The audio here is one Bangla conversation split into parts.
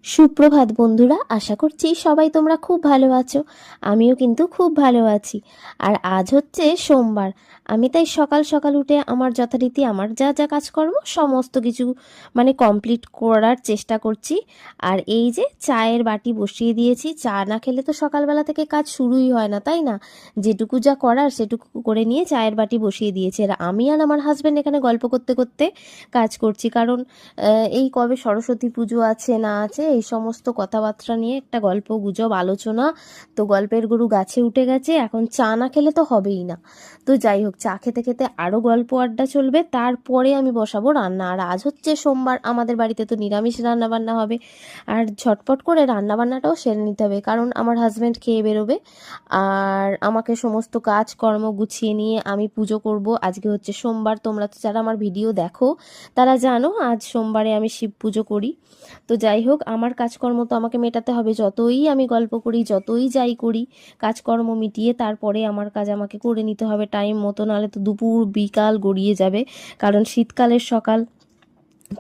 সুপ্রভাত বন্ধুরা, আশা করছি সবাই তোমরা খুব ভালো আছো। আমিও কিন্তু খুব ভালো আছি। আর আজ হচ্ছে সোমবার। আমি তাই সকাল সকাল উঠে আমার যথারীতি আমার যা যা কাজকর্ম সমস্ত কিছু কমপ্লিট করার চেষ্টা করছি। আর এই যে চায়ের বাটি বসিয়ে দিয়েছি, চা না খেলে তো সকালবেলা থেকে কাজ শুরুই হয় না, তাই না? যেটুকু যা করার সেটুকু করে নিয়ে চায়ের বাটি বসিয়ে দিয়েছি। আর আমি আর আমার হাজব্যান্ড এখানে গল্প করতে করতে কাজ করছি, কারণ এই কবে সরস্বতী পুজো আছে না আছে এই সমস্ত কথাবার্তা নিয়ে একটা গল্প গুজব আলোচনা। তো গল্পের গরু গাছে উঠে গেছে, এখন চা না খেলে তো হবেই না। তো যাই হোক, চা খেতে খেতে আরও গল্প আড্ডা চলবে, তারপরে আমি বসাবো রান্না। আর আজ হচ্ছে সোমবার, আমাদের বাড়িতে তো নিরামিষ রান্না বান্না হবে। আর ঝটপট করে রান্না বান্নাটাও সেরে নিতে হবে, কারণ আমার হাজব্যান্ড খেয়ে বেরোবে। আর আমাকে সমস্ত কাজকর্ম গুছিয়ে নিয়ে আমি পুজো করব। আজকে হচ্ছে সোমবার, তোমরা তো যারা আমার ভিডিও দেখো তারা জানো আজ সোমবারে আমি শিব পুজো করি। তো যাই হোক, আমার কাজকর্ম তো আমাকে মেটাতে হবে, যতই আমি গল্প করি যতই যাই করি, কাজকর্ম মিটিয়ে তারপরে আমার কাজ আমাকে করে নিতে হবে টাইম মতো, নাহলে তো দুপুর বিকাল গড়িয়ে যাবে, কারণ শীতকালের সকাল।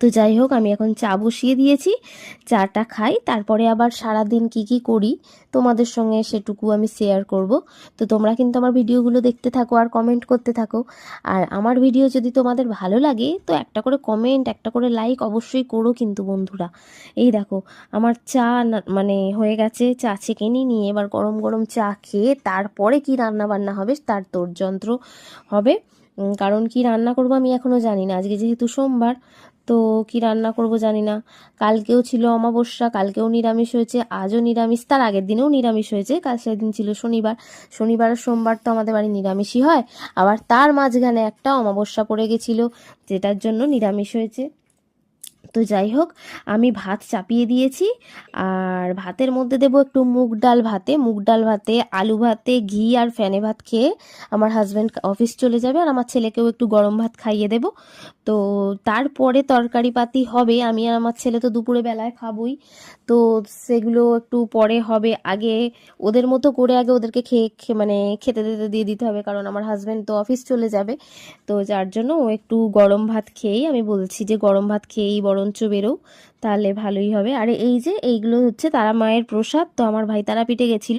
তো যাই হোক, আমি এখন চা বসিয়ে দিয়েছি, চাটা খাই, তারপরে আবার সারা দিন কি কি করি তোমাদের সঙ্গে সেটুকু আমি শেয়ার করব। তো তোমরা কিন্তু আমার ভিডিওগুলো দেখতে থাকো আর কমেন্ট করতে থাকো। আর আমার ভিডিও যদি তোমাদের ভালো লাগে তো একটা করে কমেন্ট, একটা করে লাইক অবশ্যই করো কিন্তু বন্ধুরা। এই দেখো, আমার চা হয়ে গেছে, চা ছেঁকে নিয়ে এবার গরম গরম চা খেয়ে তারপরে কি রান্না বান্না হবে তার তোড়যন্ত্র হবে। কারণ কি রান্না করব আমি এখনও জানি না, আজকে যেহেতু সোমবার। তো কি রান্না করব জানি না। কালকেও ছিল অমাবস্যা, কালকেও নিরামিষ হয়েছে, আজও নিরামিষ, তার আগের দিনেও নিরামিষ হয়েছে, কাল সেদিন ছিল শনিবার। শনিবার আর সোমবার তো আমাদের বাড়ি নিরামিষই হয়। আবার তার মাঝখানে একটা অমাবস্যা পড়ে গেছিলো, যেটার জন্য নিরামিষ হয়েছে। তো যাই হোক, আমি ভাত চাপিয়ে দিয়েছি। আর ভাতের মধ্যে দেবো একটু মুগ ডাল ভাতে, মুগ ডাল ভাতে আলু ভাতে ঘি আর ফেনে ভাত খেয়ে আমার হাজব্যান্ড অফিস চলে যাবে, আর আমার ছেলেকেও একটু গরম ভাত খাইয়ে দেব। তো তারপরে তরকারি পাতি হবে, আমি আর আমার ছেলে তো দুপুরে বেলায় খাবোই। তো সেগুলো একটু পরে হবে, আগে ওদের মতো করে আগে ওদেরকে খেতে দিয়ে দিতে হবে, কারণ আমার হাজব্যান্ড তো অফিস চলে যাবে। তো যার জন্য ও একটু গরম ভাত খেয়েই, আমি বলছি যে গরম ভাত খেয়েই বরঞ্চ বেরো, তাহলে ভালোই হবে। আর এই যে এইগুলো হচ্ছে তারা মায়ের প্রসাদ, তো আমার ভাই তারাপীঠে গেছিল।